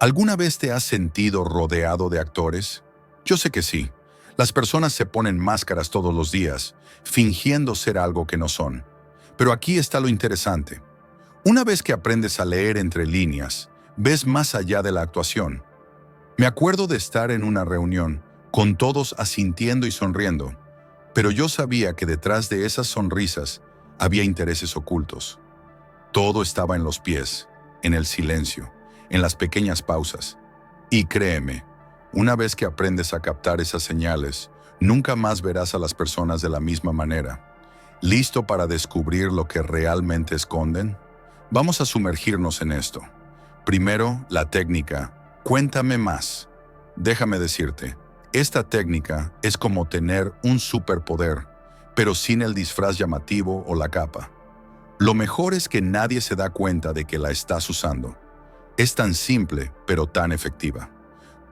¿Alguna vez te has sentido rodeado de actores? Yo sé que sí. Las personas se ponen máscaras todos los días, fingiendo ser algo que no son. Pero aquí está lo interesante. Una vez que aprendes a leer entre líneas, ves más allá de la actuación. Me acuerdo de estar en una reunión, con todos asintiendo y sonriendo, pero yo sabía que detrás de esas sonrisas había intereses ocultos. Todo estaba en los pies, en el silencio, en las pequeñas pausas. Y créeme, una vez que aprendes a captar esas señales, nunca más verás a las personas de la misma manera. ¿Listo para descubrir lo que realmente esconden? Vamos a sumergirnos en esto. Primero, la técnica. Cuéntame más. Déjame decirte, esta técnica es como tener un superpoder, pero sin el disfraz llamativo o la capa. Lo mejor es que nadie se da cuenta de que la estás usando. Es tan simple, pero tan efectiva.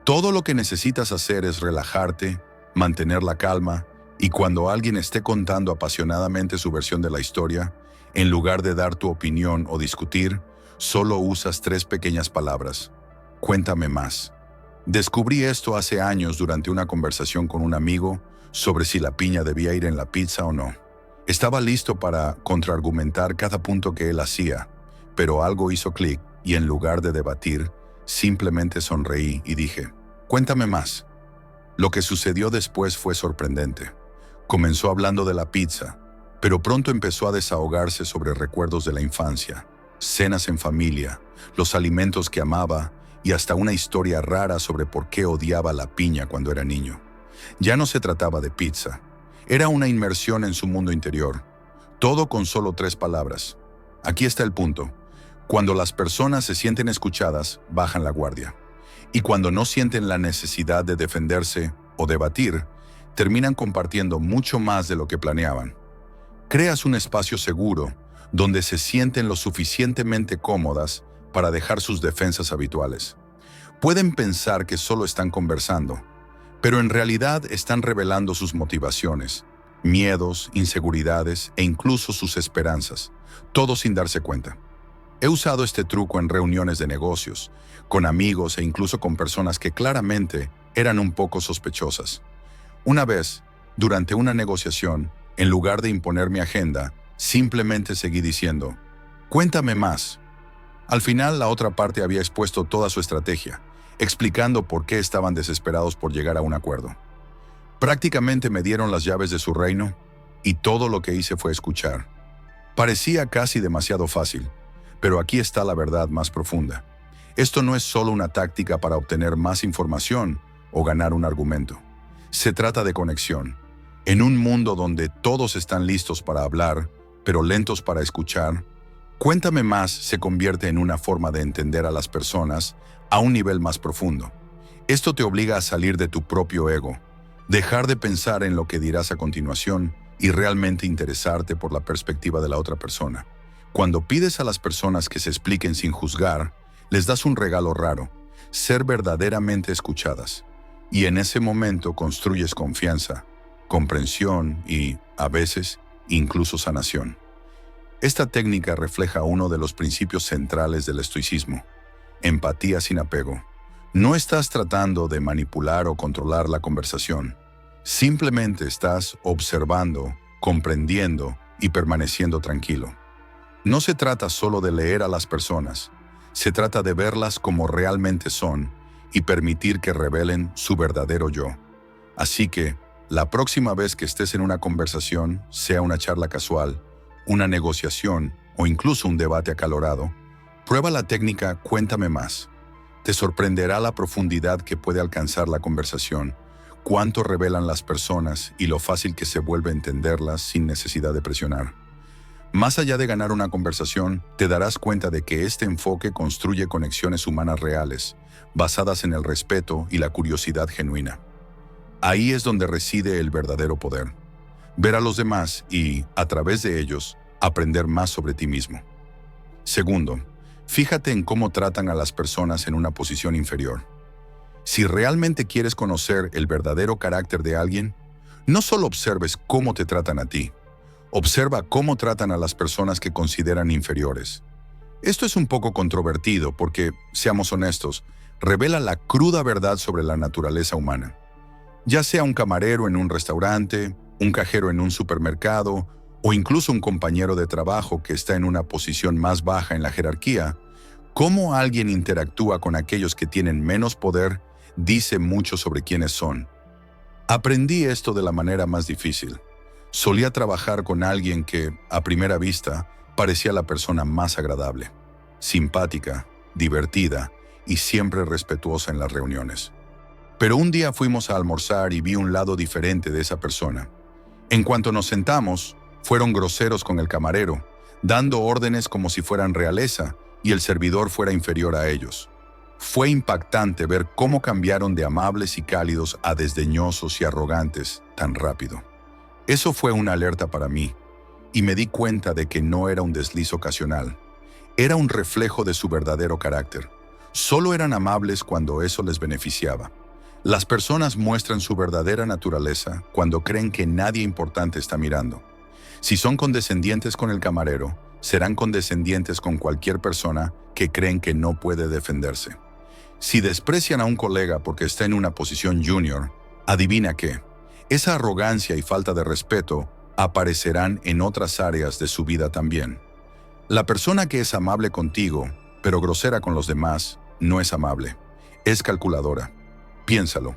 Todo lo que necesitas hacer es relajarte, mantener la calma, y cuando alguien esté contando apasionadamente su versión de la historia, en lugar de dar tu opinión o discutir, solo usas 3 pequeñas palabras. Cuéntame más. Descubrí esto hace años durante una conversación con un amigo sobre si la piña debía ir en la pizza o no. Estaba listo para contraargumentar cada punto que él hacía, pero algo hizo clic y en lugar de debatir, simplemente sonreí y dije, cuéntame más. Lo que sucedió después fue sorprendente. Comenzó hablando de la pizza, pero pronto empezó a desahogarse sobre recuerdos de la infancia, cenas en familia, los alimentos que amaba y hasta una historia rara sobre por qué odiaba la piña cuando era niño. Ya no se trataba de pizza. Era una inmersión en su mundo interior. Todo con solo 3 palabras. Aquí está el punto. Cuando las personas se sienten escuchadas, bajan la guardia. Y cuando no sienten la necesidad de defenderse o debatir, terminan compartiendo mucho más de lo que planeaban. Creas un espacio seguro, donde se sienten lo suficientemente cómodas para dejar sus defensas habituales. Pueden pensar que solo están conversando, pero en realidad están revelando sus motivaciones, miedos, inseguridades e incluso sus esperanzas, todo sin darse cuenta. He usado este truco en reuniones de negocios, con amigos e incluso con personas que claramente eran un poco sospechosas. Una vez, durante una negociación, en lugar de imponer mi agenda, simplemente seguí diciendo, cuéntame más. Al final, la otra parte había expuesto toda su estrategia, explicando por qué estaban desesperados por llegar a un acuerdo. Prácticamente me dieron las llaves de su reino y todo lo que hice fue escuchar. Parecía casi demasiado fácil, pero aquí está la verdad más profunda. Esto no es solo una táctica para obtener más información o ganar un argumento. Se trata de conexión. En un mundo donde todos están listos para hablar, pero lentos para escuchar, cuéntame más se convierte en una forma de entender a las personas a un nivel más profundo. Esto te obliga a salir de tu propio ego, dejar de pensar en lo que dirás a continuación y realmente interesarte por la perspectiva de la otra persona. Cuando pides a las personas que se expliquen sin juzgar, les das un regalo raro, ser verdaderamente escuchadas. Y en ese momento construyes confianza, comprensión y, a veces, incluso sanación. Esta técnica refleja uno de los principios centrales del estoicismo: empatía sin apego. No estás tratando de manipular o controlar la conversación. Simplemente estás observando, comprendiendo y permaneciendo tranquilo. No se trata solo de leer a las personas, se trata de verlas como realmente son y permitir que revelen su verdadero yo. Así que, la próxima vez que estés en una conversación, sea una charla casual, una negociación o incluso un debate acalorado, prueba la técnica Cuéntame más. Te sorprenderá la profundidad que puede alcanzar la conversación, cuánto revelan las personas y lo fácil que se vuelve entenderlas sin necesidad de presionar. Más allá de ganar una conversación, te darás cuenta de que este enfoque construye conexiones humanas reales, basadas en el respeto y la curiosidad genuina. Ahí es donde reside el verdadero poder. Ver a los demás y, a través de ellos, aprender más sobre ti mismo. Segundo, fíjate en cómo tratan a las personas en una posición inferior. Si realmente quieres conocer el verdadero carácter de alguien, no solo observes cómo te tratan a ti, observa cómo tratan a las personas que consideran inferiores. Esto es un poco controvertido porque, seamos honestos, revela la cruda verdad sobre la naturaleza humana. Ya sea un camarero en un restaurante, un cajero en un supermercado o incluso un compañero de trabajo que está en una posición más baja en la jerarquía, cómo alguien interactúa con aquellos que tienen menos poder dice mucho sobre quiénes son. Aprendí esto de la manera más difícil. Solía trabajar con alguien que, a primera vista, parecía la persona más agradable, simpática, divertida y siempre respetuosa en las reuniones. Pero un día fuimos a almorzar y vi un lado diferente de esa persona. En cuanto nos sentamos, fueron groseros con el camarero, dando órdenes como si fueran realeza y el servidor fuera inferior a ellos. Fue impactante ver cómo cambiaron de amables y cálidos a desdeñosos y arrogantes tan rápido. Eso fue una alerta para mí, y me di cuenta de que no era un desliz ocasional. Era un reflejo de su verdadero carácter. Solo eran amables cuando eso les beneficiaba. Las personas muestran su verdadera naturaleza cuando creen que nadie importante está mirando. Si son condescendientes con el camarero, serán condescendientes con cualquier persona que creen que no puede defenderse. Si desprecian a un colega porque está en una posición junior, adivina qué. Esa arrogancia y falta de respeto aparecerán en otras áreas de su vida también. La persona que es amable contigo, pero grosera con los demás, no es amable. Es calculadora. Piénsalo.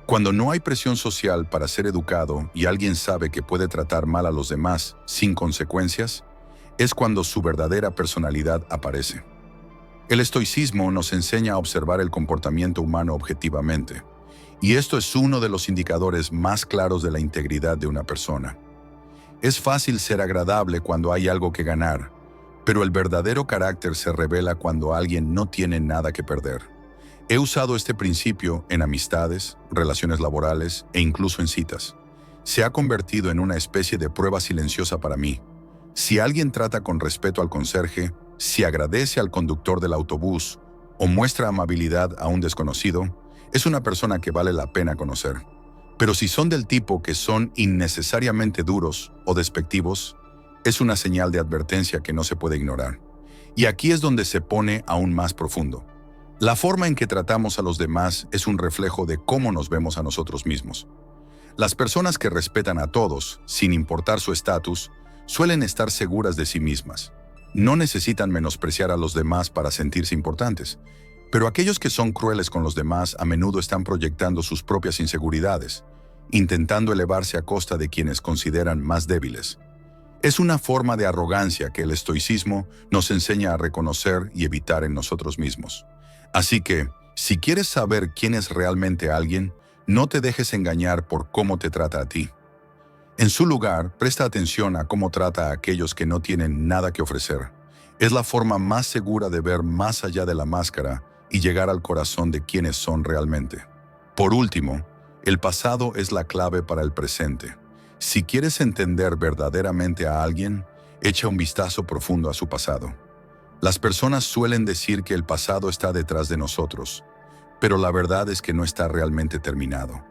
Cuando no hay presión social para ser educado y alguien sabe que puede tratar mal a los demás sin consecuencias, es cuando su verdadera personalidad aparece. El estoicismo nos enseña a observar el comportamiento humano objetivamente, y esto es uno de los indicadores más claros de la integridad de una persona. Es fácil ser agradable cuando hay algo que ganar, pero el verdadero carácter se revela cuando alguien no tiene nada que perder. He usado este principio en amistades, relaciones laborales e incluso en citas. Se ha convertido en una especie de prueba silenciosa para mí. Si alguien trata con respeto al conserje, si agradece al conductor del autobús o muestra amabilidad a un desconocido, es una persona que vale la pena conocer. Pero si son del tipo que son innecesariamente duros o despectivos, es una señal de advertencia que no se puede ignorar. Y aquí es donde se pone aún más profundo. La forma en que tratamos a los demás es un reflejo de cómo nos vemos a nosotros mismos. Las personas que respetan a todos, sin importar su estatus, suelen estar seguras de sí mismas. No necesitan menospreciar a los demás para sentirse importantes. Pero aquellos que son crueles con los demás a menudo están proyectando sus propias inseguridades, intentando elevarse a costa de quienes consideran más débiles. Es una forma de arrogancia que el estoicismo nos enseña a reconocer y evitar en nosotros mismos. Así que, si quieres saber quién es realmente alguien, no te dejes engañar por cómo te trata a ti. En su lugar, presta atención a cómo trata a aquellos que no tienen nada que ofrecer. Es la forma más segura de ver más allá de la máscara y llegar al corazón de quienes son realmente. Por último, el pasado es la clave para el presente. Si quieres entender verdaderamente a alguien, echa un vistazo profundo a su pasado. Las personas suelen decir que el pasado está detrás de nosotros, pero la verdad es que no está realmente terminado.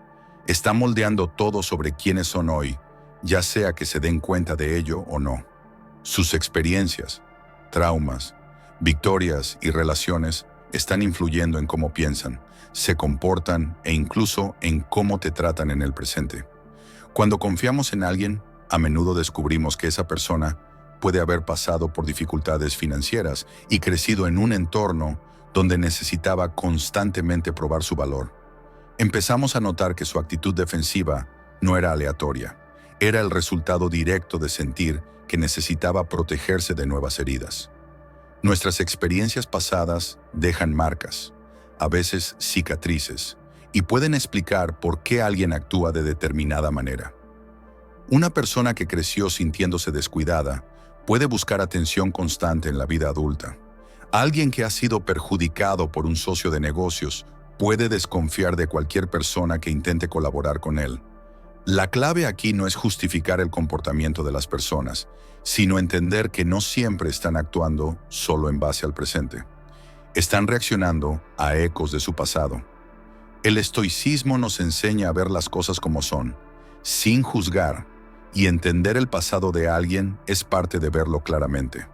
Está moldeando todo sobre quiénes son hoy, ya sea que se den cuenta de ello o no. Sus experiencias, traumas, victorias y relaciones están influyendo en cómo piensan, se comportan e incluso en cómo te tratan en el presente. Cuando confiamos en alguien, a menudo descubrimos que esa persona puede haber pasado por dificultades financieras y crecido en un entorno donde necesitaba constantemente probar su valor. Empezamos a notar que su actitud defensiva no era aleatoria, era el resultado directo de sentir que necesitaba protegerse de nuevas heridas. Nuestras experiencias pasadas dejan marcas, a veces cicatrices, y pueden explicar por qué alguien actúa de determinada manera. Una persona que creció sintiéndose descuidada puede buscar atención constante en la vida adulta. Alguien que ha sido perjudicado por un socio de negocios puede desconfiar de cualquier persona que intente colaborar con él. La clave aquí no es justificar el comportamiento de las personas, sino entender que no siempre están actuando solo en base al presente. Están reaccionando a ecos de su pasado. El estoicismo nos enseña a ver las cosas como son, sin juzgar, y entender el pasado de alguien es parte de verlo claramente.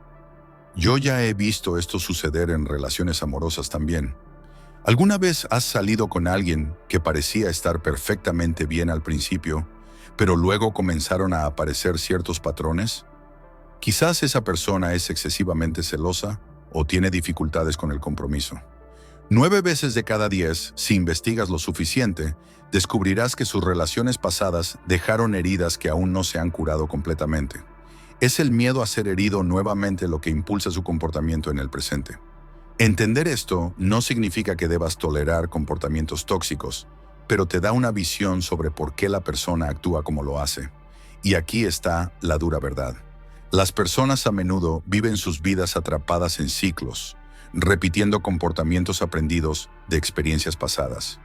Yo ya he visto esto suceder en relaciones amorosas también. ¿Alguna vez has salido con alguien que parecía estar perfectamente bien al principio, pero luego comenzaron a aparecer ciertos patrones? Quizás esa persona es excesivamente celosa o tiene dificultades con el compromiso. 9 veces de cada 10, si investigas lo suficiente, descubrirás que sus relaciones pasadas dejaron heridas que aún no se han curado completamente. Es el miedo a ser herido nuevamente lo que impulsa su comportamiento en el presente. Entender esto no significa que debas tolerar comportamientos tóxicos, pero te da una visión sobre por qué la persona actúa como lo hace. Y aquí está la dura verdad. Las personas a menudo viven sus vidas atrapadas en ciclos, repitiendo comportamientos aprendidos de experiencias pasadas.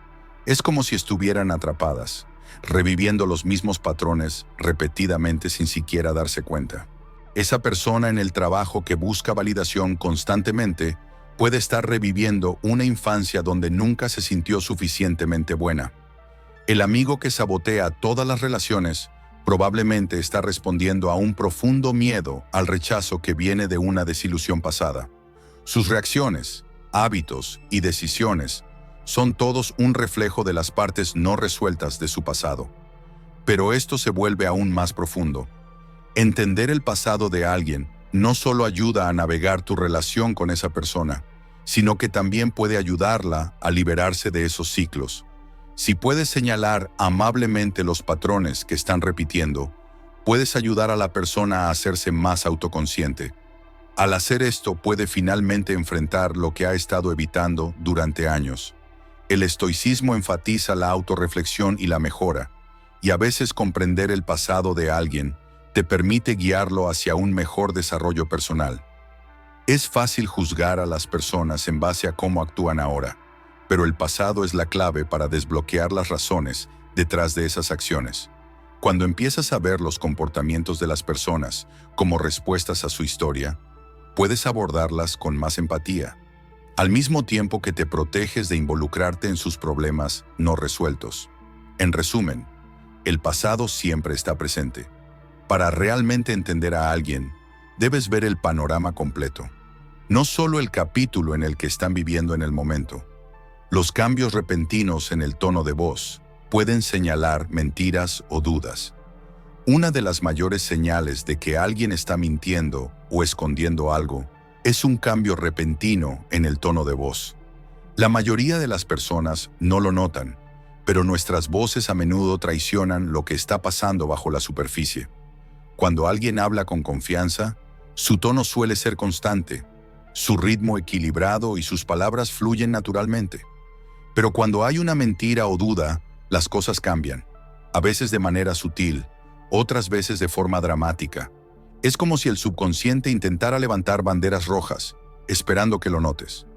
Es como si estuvieran atrapadas, reviviendo los mismos patrones repetidamente sin siquiera darse cuenta. Esa persona en el trabajo que busca validación constantemente puede estar reviviendo una infancia donde nunca se sintió suficientemente buena. El amigo que sabotea todas las relaciones probablemente está respondiendo a un profundo miedo al rechazo que viene de una desilusión pasada. Sus reacciones, hábitos y decisiones son todos un reflejo de las partes no resueltas de su pasado. Pero esto se vuelve aún más profundo. Entender el pasado de alguien no solo ayuda a navegar tu relación con esa persona, sino que también puede ayudarla a liberarse de esos ciclos. Si puedes señalar amablemente los patrones que están repitiendo, puedes ayudar a la persona a hacerse más autoconsciente. Al hacer esto, puede finalmente enfrentar lo que ha estado evitando durante años. El estoicismo enfatiza la autorreflexión y la mejora, y a veces comprender el pasado de alguien te permite guiarlo hacia un mejor desarrollo personal. Es fácil juzgar a las personas en base a cómo actúan ahora, pero el pasado es la clave para desbloquear las razones detrás de esas acciones. Cuando empiezas a ver los comportamientos de las personas como respuestas a su historia, puedes abordarlas con más empatía, al mismo tiempo que te proteges de involucrarte en sus problemas no resueltos. En resumen, el pasado siempre está presente. Para realmente entender a alguien, debes ver el panorama completo, no solo el capítulo en el que están viviendo en el momento. Los cambios repentinos en el tono de voz pueden señalar mentiras o dudas. Una de las mayores señales de que alguien está mintiendo o escondiendo algo es un cambio repentino en el tono de voz. La mayoría de las personas no lo notan, pero nuestras voces a menudo traicionan lo que está pasando bajo la superficie. Cuando alguien habla con confianza, su tono suele ser constante, su ritmo equilibrado y sus palabras fluyen naturalmente. Pero cuando hay una mentira o duda, las cosas cambian, a veces de manera sutil, otras veces de forma dramática. Es como si el subconsciente intentara levantar banderas rojas, esperando que lo notes.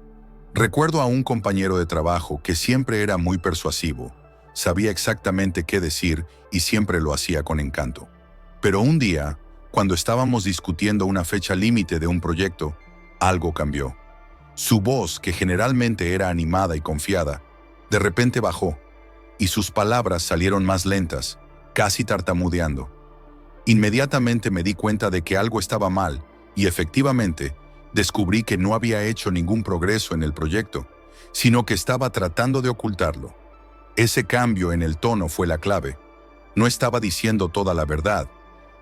Recuerdo a un compañero de trabajo que siempre era muy persuasivo, sabía exactamente qué decir y siempre lo hacía con encanto. Pero un día, cuando estábamos discutiendo una fecha límite de un proyecto, algo cambió. Su voz, que generalmente era animada y confiada, de repente bajó, y sus palabras salieron más lentas, casi tartamudeando. Inmediatamente me di cuenta de que algo estaba mal, y efectivamente, descubrí que no había hecho ningún progreso en el proyecto, sino que estaba tratando de ocultarlo. Ese cambio en el tono fue la clave. No estaba diciendo toda la verdad,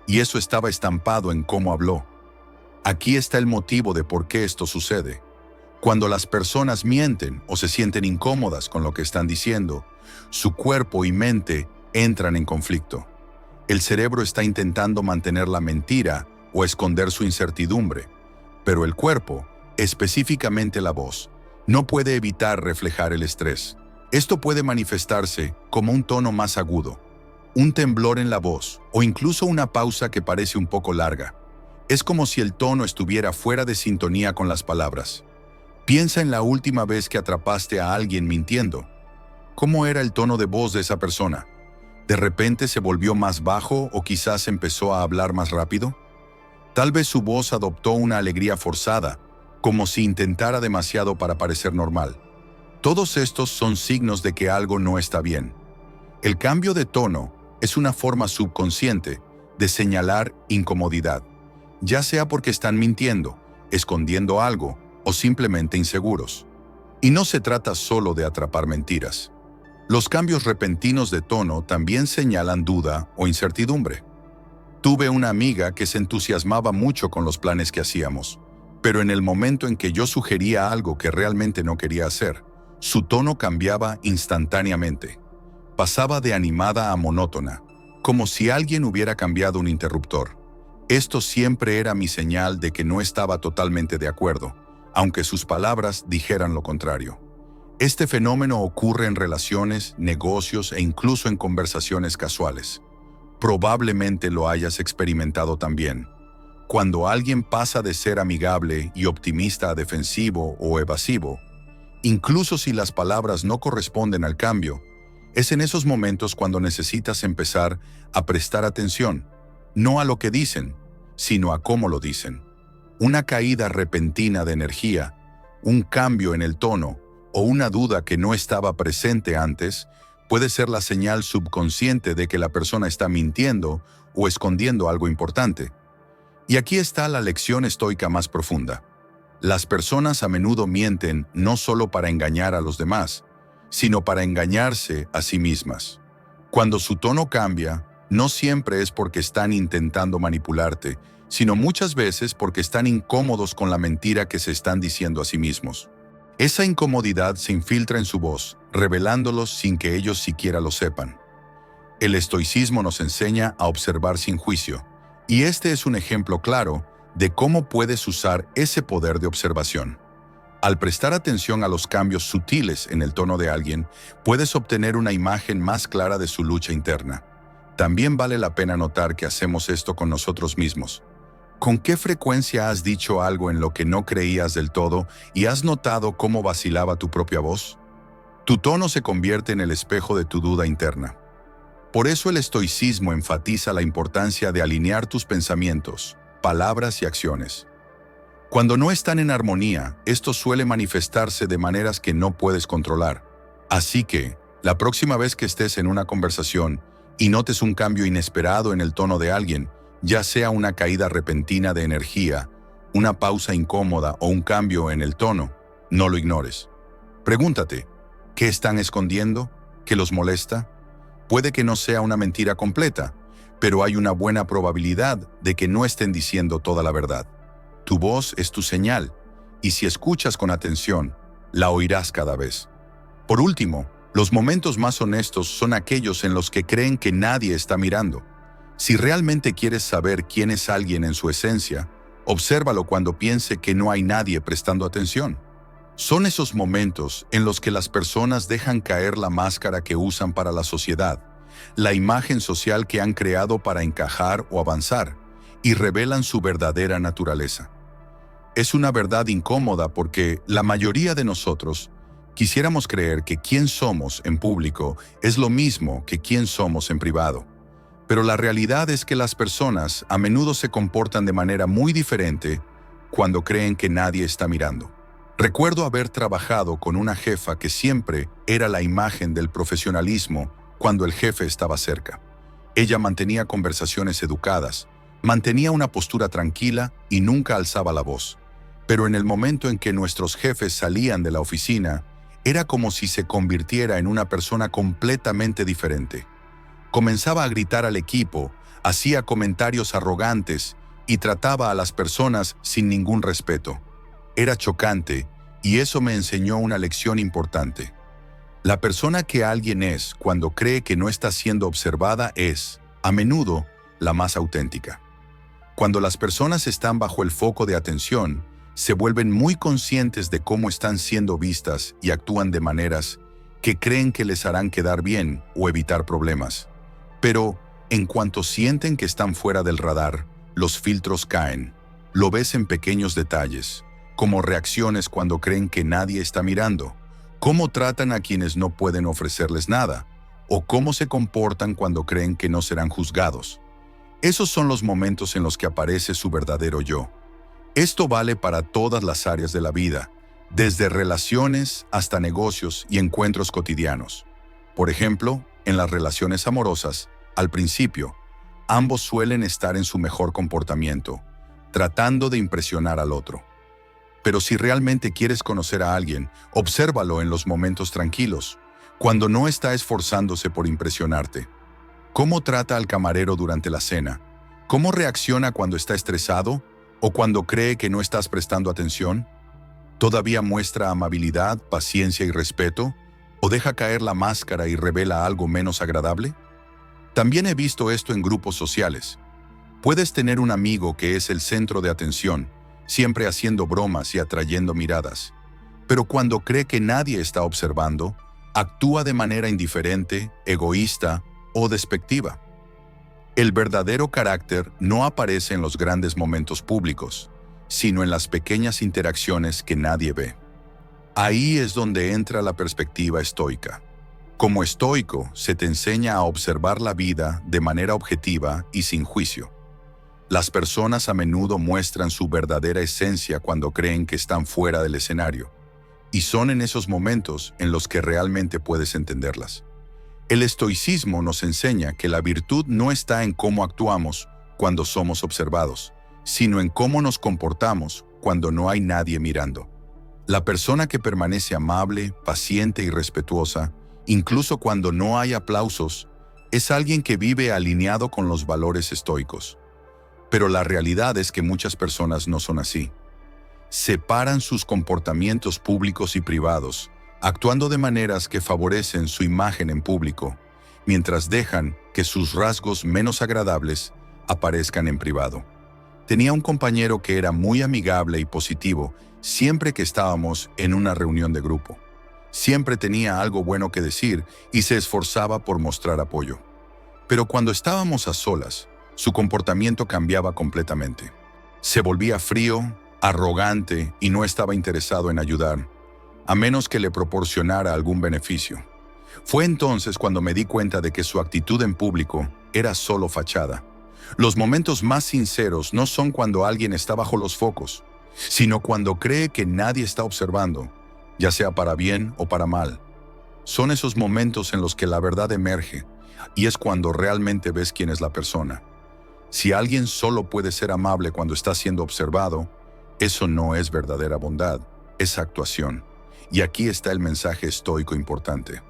y eso estaba estampado en cómo habló. Aquí está el motivo de por qué esto sucede. Cuando las personas mienten o se sienten incómodas con lo que están diciendo, su cuerpo y mente entran en conflicto. El cerebro está intentando mantener la mentira o esconder su incertidumbre, pero el cuerpo, específicamente la voz, no puede evitar reflejar el estrés. Esto puede manifestarse como un tono más agudo, un temblor en la voz o incluso una pausa que parece un poco larga. Es como si el tono estuviera fuera de sintonía con las palabras. Piensa en la última vez que atrapaste a alguien mintiendo. ¿Cómo era el tono de voz de esa persona? ¿De repente se volvió más bajo o quizás empezó a hablar más rápido? Tal vez su voz adoptó una alegría forzada, como si intentara demasiado para parecer normal. Todos estos son signos de que algo no está bien. El cambio de tono es una forma subconsciente de señalar incomodidad, ya sea porque están mintiendo, escondiendo algo o simplemente inseguros. Y no se trata solo de atrapar mentiras. Los cambios repentinos de tono también señalan duda o incertidumbre. Tuve una amiga que se entusiasmaba mucho con los planes que hacíamos, pero en el momento en que yo sugería algo que realmente no quería hacer, su tono cambiaba instantáneamente. Pasaba de animada a monótona, como si alguien hubiera cambiado un interruptor. Esto siempre era mi señal de que no estaba totalmente de acuerdo, aunque sus palabras dijeran lo contrario. Este fenómeno ocurre en relaciones, negocios e incluso en conversaciones casuales. Probablemente lo hayas experimentado también. Cuando alguien pasa de ser amigable y optimista a defensivo o evasivo, incluso si las palabras no corresponden al cambio, es en esos momentos cuando necesitas empezar a prestar atención, no a lo que dicen, sino a cómo lo dicen. Una caída repentina de energía, un cambio en el tono o una duda que no estaba presente antes puede ser la señal subconsciente de que la persona está mintiendo o escondiendo algo importante. Y aquí está la lección estoica más profunda. Las personas a menudo mienten no solo para engañar a los demás, sino para engañarse a sí mismas. Cuando su tono cambia, no siempre es porque están intentando manipularte, sino muchas veces porque están incómodos con la mentira que se están diciendo a sí mismos. Esa incomodidad se infiltra en su voz, revelándolos sin que ellos siquiera lo sepan. El estoicismo nos enseña a observar sin juicio, y este es un ejemplo claro de cómo puedes usar ese poder de observación. Al prestar atención a los cambios sutiles en el tono de alguien, puedes obtener una imagen más clara de su lucha interna. También vale la pena notar que hacemos esto con nosotros mismos. ¿Con qué frecuencia has dicho algo en lo que no creías del todo y has notado cómo vacilaba tu propia voz? Tu tono se convierte en el espejo de tu duda interna. Por eso el estoicismo enfatiza la importancia de alinear tus pensamientos, palabras y acciones. Cuando no están en armonía, esto suele manifestarse de maneras que no puedes controlar. Así que, la próxima vez que estés en una conversación y notes un cambio inesperado en el tono de alguien, ya sea una caída repentina de energía, una pausa incómoda o un cambio en el tono, no lo ignores. Pregúntate, ¿qué están escondiendo? ¿Qué los molesta? Puede que no sea una mentira completa, pero hay una buena probabilidad de que no estén diciendo toda la verdad. Tu voz es tu señal, y si escuchas con atención, la oirás cada vez. Por último, los momentos más honestos son aquellos en los que creen que nadie está mirando. Si realmente quieres saber quién es alguien en su esencia, obsérvalo cuando piense que no hay nadie prestando atención. Son esos momentos en los que las personas dejan caer la máscara que usan para la sociedad, la imagen social que han creado para encajar o avanzar, y revelan su verdadera naturaleza. Es una verdad incómoda porque la mayoría de nosotros quisiéramos creer que quién somos en público es lo mismo que quién somos en privado. Pero la realidad es que las personas a menudo se comportan de manera muy diferente cuando creen que nadie está mirando. Recuerdo haber trabajado con una jefa que siempre era la imagen del profesionalismo cuando el jefe estaba cerca. Ella mantenía conversaciones educadas, mantenía una postura tranquila y nunca alzaba la voz. Pero en el momento en que nuestros jefes salían de la oficina, era como si se convirtiera en una persona completamente diferente. Comenzaba a gritar al equipo, hacía comentarios arrogantes y trataba a las personas sin ningún respeto. Era chocante y eso me enseñó una lección importante. La persona que alguien es cuando cree que no está siendo observada es, a menudo, la más auténtica. Cuando las personas están bajo el foco de atención, se vuelven muy conscientes de cómo están siendo vistas y actúan de maneras que creen que les harán quedar bien o evitar problemas. Pero, en cuanto sienten que están fuera del radar, los filtros caen. Lo ves en pequeños detalles, como reacciones cuando creen que nadie está mirando, cómo tratan a quienes no pueden ofrecerles nada, o cómo se comportan cuando creen que no serán juzgados. Esos son los momentos en los que aparece su verdadero yo. Esto vale para todas las áreas de la vida, desde relaciones hasta negocios y encuentros cotidianos. Por ejemplo, en las relaciones amorosas, al principio, ambos suelen estar en su mejor comportamiento, tratando de impresionar al otro. Pero si realmente quieres conocer a alguien, obsérvalo en los momentos tranquilos, cuando no está esforzándose por impresionarte. ¿Cómo trata al camarero durante la cena? ¿Cómo reacciona cuando está estresado o cuando cree que no estás prestando atención? ¿Todavía muestra amabilidad, paciencia y respeto? ¿O deja caer la máscara y revela algo menos agradable? También he visto esto en grupos sociales. Puedes tener un amigo que es el centro de atención, siempre haciendo bromas y atrayendo miradas. Pero cuando cree que nadie está observando, actúa de manera indiferente, egoísta o despectiva. El verdadero carácter no aparece en los grandes momentos públicos, sino en las pequeñas interacciones que nadie ve. Ahí es donde entra la perspectiva estoica. Como estoico, se te enseña a observar la vida de manera objetiva y sin juicio. Las personas a menudo muestran su verdadera esencia cuando creen que están fuera del escenario, y son en esos momentos en los que realmente puedes entenderlas. El estoicismo nos enseña que la virtud no está en cómo actuamos cuando somos observados, sino en cómo nos comportamos cuando no hay nadie mirando. La persona que permanece amable, paciente y respetuosa, incluso cuando no hay aplausos, es alguien que vive alineado con los valores estoicos. Pero la realidad es que muchas personas no son así. Separan sus comportamientos públicos y privados, actuando de maneras que favorecen su imagen en público, mientras dejan que sus rasgos menos agradables aparezcan en privado. Tenía un compañero que era muy amigable y positivo siempre que estábamos en una reunión de grupo. Siempre tenía algo bueno que decir y se esforzaba por mostrar apoyo. Pero cuando estábamos a solas, su comportamiento cambiaba completamente. Se volvía frío, arrogante y no estaba interesado en ayudar, a menos que le proporcionara algún beneficio. Fue entonces cuando me di cuenta de que su actitud en público era solo fachada. Los momentos más sinceros no son cuando alguien está bajo los focos, sino cuando cree que nadie está observando, ya sea para bien o para mal. Son esos momentos en los que la verdad emerge, y es cuando realmente ves quién es la persona. Si alguien solo puede ser amable cuando está siendo observado, eso no es verdadera bondad, es actuación. Y aquí está el mensaje estoico importante.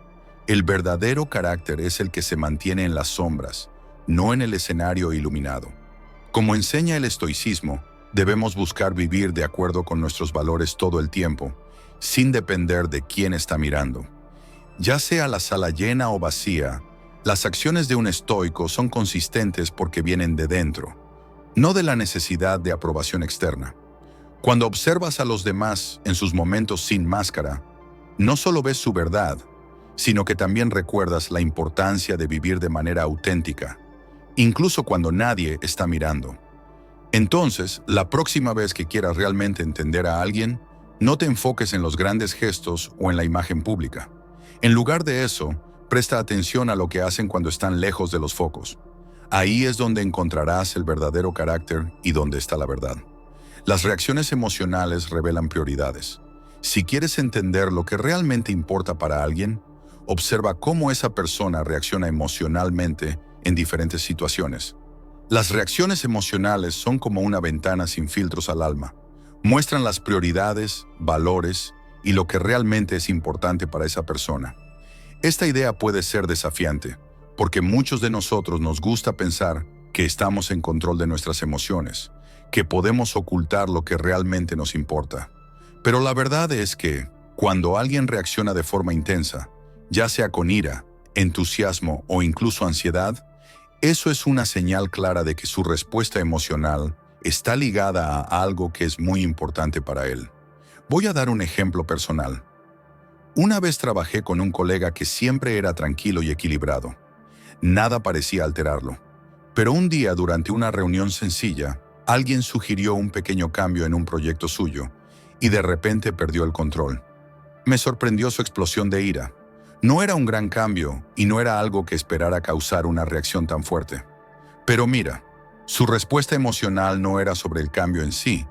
El verdadero carácter es el que se mantiene en las sombras, no en el escenario iluminado. Como enseña el estoicismo, debemos buscar vivir de acuerdo con nuestros valores todo el tiempo, sin depender de quién está mirando. Ya sea la sala llena o vacía, las acciones de un estoico son consistentes porque vienen de dentro, no de la necesidad de aprobación externa. Cuando observas a los demás en sus momentos sin máscara, no solo ves su verdad, sino que también recuerdas la importancia de vivir de manera auténtica, incluso cuando nadie está mirando. Entonces, la próxima vez que quieras realmente entender a alguien, no te enfoques en los grandes gestos o en la imagen pública. En lugar de eso, presta atención a lo que hacen cuando están lejos de los focos. Ahí es donde encontrarás el verdadero carácter y donde está la verdad. Las reacciones emocionales revelan prioridades. Si quieres entender lo que realmente importa para alguien, observa cómo esa persona reacciona emocionalmente en diferentes situaciones. Las reacciones emocionales son como una ventana sin filtros al alma. Muestran las prioridades, valores y lo que realmente es importante para esa persona. Esta idea puede ser desafiante, porque muchos de nosotros nos gusta pensar que estamos en control de nuestras emociones, que podemos ocultar lo que realmente nos importa. Pero la verdad es que, cuando alguien reacciona de forma intensa, ya sea con ira, entusiasmo o incluso ansiedad, eso es una señal clara de que su respuesta emocional está ligada a algo que es muy importante para él. Voy a dar un ejemplo personal. Una vez trabajé con un colega que siempre era tranquilo y equilibrado. Nada parecía alterarlo. Pero un día, durante una reunión sencilla, alguien sugirió un pequeño cambio en un proyecto suyo, y de repente perdió el control. Me sorprendió su explosión de ira. No era un gran cambio, y no era algo que esperara causar una reacción tan fuerte. Pero mira, su respuesta emocional no era sobre el cambio en sí,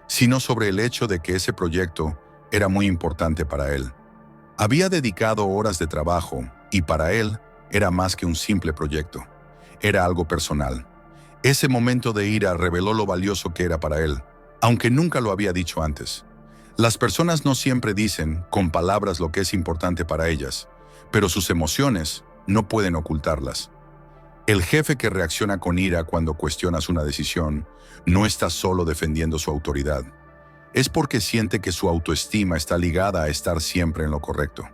sino sobre el hecho de que ese proyecto era muy importante para él. Había dedicado horas de trabajo, y para él era más que un simple proyecto. Era algo personal. Ese momento de ira reveló lo valioso que era para él, aunque nunca lo había dicho antes. Las personas no siempre dicen con palabras lo que es importante para ellas, pero sus emociones no pueden ocultarlas. El jefe que reacciona con ira cuando cuestionas una decisión no está solo defendiendo su autoridad. Es porque siente que su autoestima está ligada a estar siempre en lo correcto.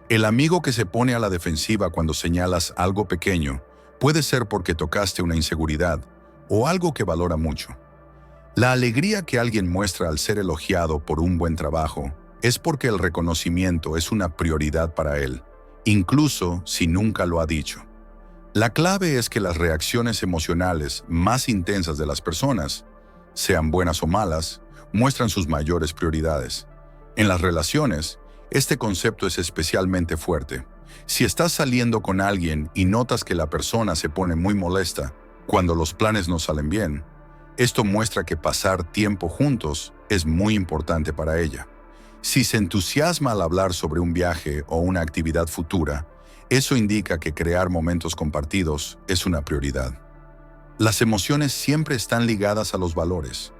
El amigo que se pone a la defensiva cuando señalas algo pequeño puede ser porque tocaste una inseguridad o algo que valora mucho. La alegría que alguien muestra al ser elogiado por un buen trabajo es porque el reconocimiento es una prioridad para él, incluso si nunca lo ha dicho. La clave es que las reacciones emocionales más intensas de las personas, sean buenas o malas, muestran sus mayores prioridades. En las relaciones, este concepto es especialmente fuerte. Si estás saliendo con alguien y notas que la persona se pone muy molesta cuando los planes no salen bien, esto muestra que pasar tiempo juntos es muy importante para ella. Si se entusiasma al hablar sobre un viaje o una actividad futura, eso indica que crear momentos compartidos es una prioridad. Las emociones siempre están ligadas a los valores,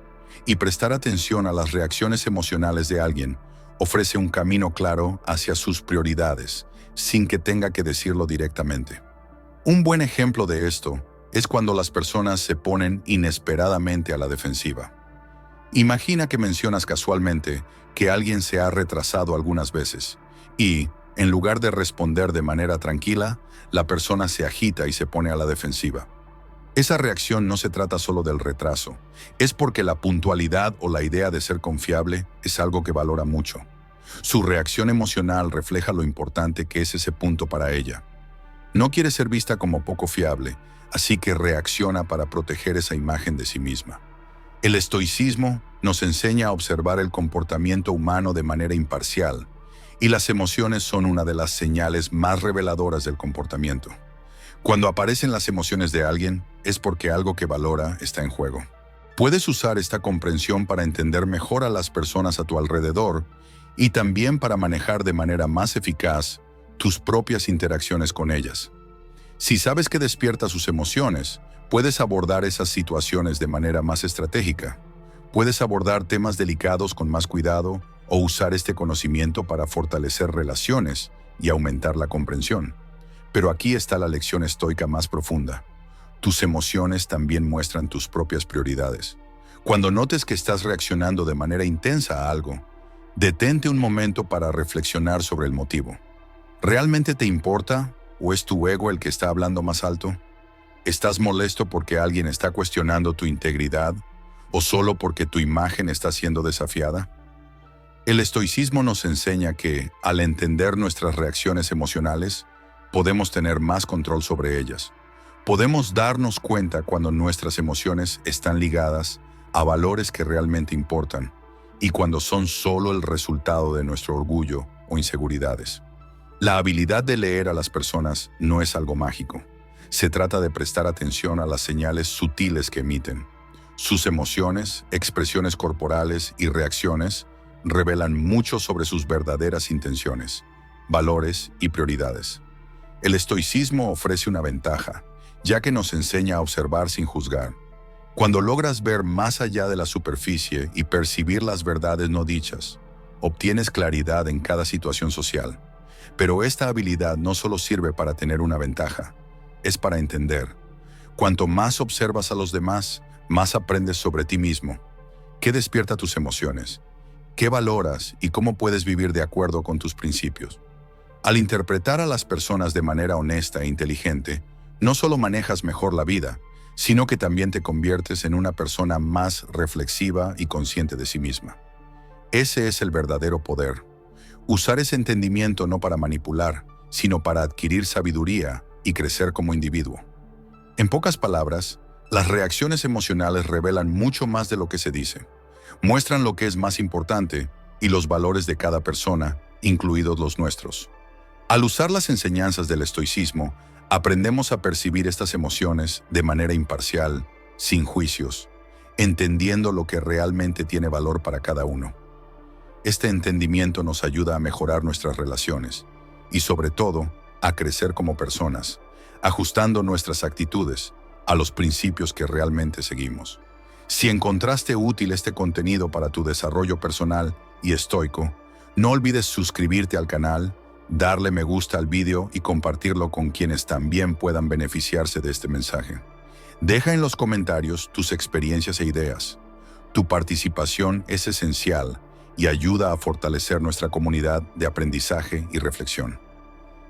y prestar atención a las reacciones emocionales de alguien ofrece un camino claro hacia sus prioridades, sin que tenga que decirlo directamente. Un buen ejemplo de esto es cuando las personas se ponen inesperadamente a la defensiva. Imagina que mencionas casualmente que alguien se ha retrasado algunas veces y, en lugar de responder de manera tranquila, la persona se agita y se pone a la defensiva. Esa reacción no se trata solo del retraso, es porque la puntualidad o la idea de ser confiable es algo que valora mucho. Su reacción emocional refleja lo importante que es ese punto para ella. No quiere ser vista como poco fiable, así que reacciona para proteger esa imagen de sí misma. El estoicismo nos enseña a observar el comportamiento humano de manera imparcial, y las emociones son una de las señales más reveladoras del comportamiento. Cuando aparecen las emociones de alguien, es porque algo que valora está en juego. Puedes usar esta comprensión para entender mejor a las personas a tu alrededor y también para manejar de manera más eficaz tus propias interacciones con ellas. Si sabes que despierta sus emociones, puedes abordar esas situaciones de manera más estratégica. Puedes abordar temas delicados con más cuidado o usar este conocimiento para fortalecer relaciones y aumentar la comprensión. Pero aquí está la lección estoica más profunda. Tus emociones también muestran tus propias prioridades. Cuando notes que estás reaccionando de manera intensa a algo, detente un momento para reflexionar sobre el motivo. ¿Realmente te importa o es tu ego el que está hablando más alto? ¿Estás molesto porque alguien está cuestionando tu integridad o solo porque tu imagen está siendo desafiada? El estoicismo nos enseña que, al entender nuestras reacciones emocionales, podemos tener más control sobre ellas. Podemos darnos cuenta cuando nuestras emociones están ligadas a valores que realmente importan y cuando son solo el resultado de nuestro orgullo o inseguridades. La habilidad de leer a las personas no es algo mágico. Se trata de prestar atención a las señales sutiles que emiten. Sus emociones, expresiones corporales y reacciones revelan mucho sobre sus verdaderas intenciones, valores y prioridades. El estoicismo ofrece una ventaja, ya que nos enseña a observar sin juzgar. Cuando logras ver más allá de la superficie y percibir las verdades no dichas, obtienes claridad en cada situación social. Pero esta habilidad no solo sirve para tener una ventaja, es para entender. Cuanto más observas a los demás, más aprendes sobre ti mismo. ¿Qué despierta tus emociones? ¿Qué valoras y cómo puedes vivir de acuerdo con tus principios? Al interpretar a las personas de manera honesta e inteligente, no solo manejas mejor la vida, sino que también te conviertes en una persona más reflexiva y consciente de sí misma. Ese es el verdadero poder. Usar ese entendimiento no para manipular, sino para adquirir sabiduría y crecer como individuo. En pocas palabras, las reacciones emocionales revelan mucho más de lo que se dice. Muestran lo que es más importante y los valores de cada persona, incluidos los nuestros. Al usar las enseñanzas del estoicismo, aprendemos a percibir estas emociones de manera imparcial, sin juicios, entendiendo lo que realmente tiene valor para cada uno. Este entendimiento nos ayuda a mejorar nuestras relaciones y, sobre todo, a crecer como personas, ajustando nuestras actitudes a los principios que realmente seguimos. Si encontraste útil este contenido para tu desarrollo personal y estoico, no olvides suscribirte al canal, darle me gusta al vídeo y compartirlo con quienes también puedan beneficiarse de este mensaje. Deja en los comentarios tus experiencias e ideas. Tu participación es esencial y ayuda a fortalecer nuestra comunidad de aprendizaje y reflexión.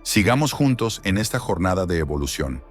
Sigamos juntos en esta jornada de evolución.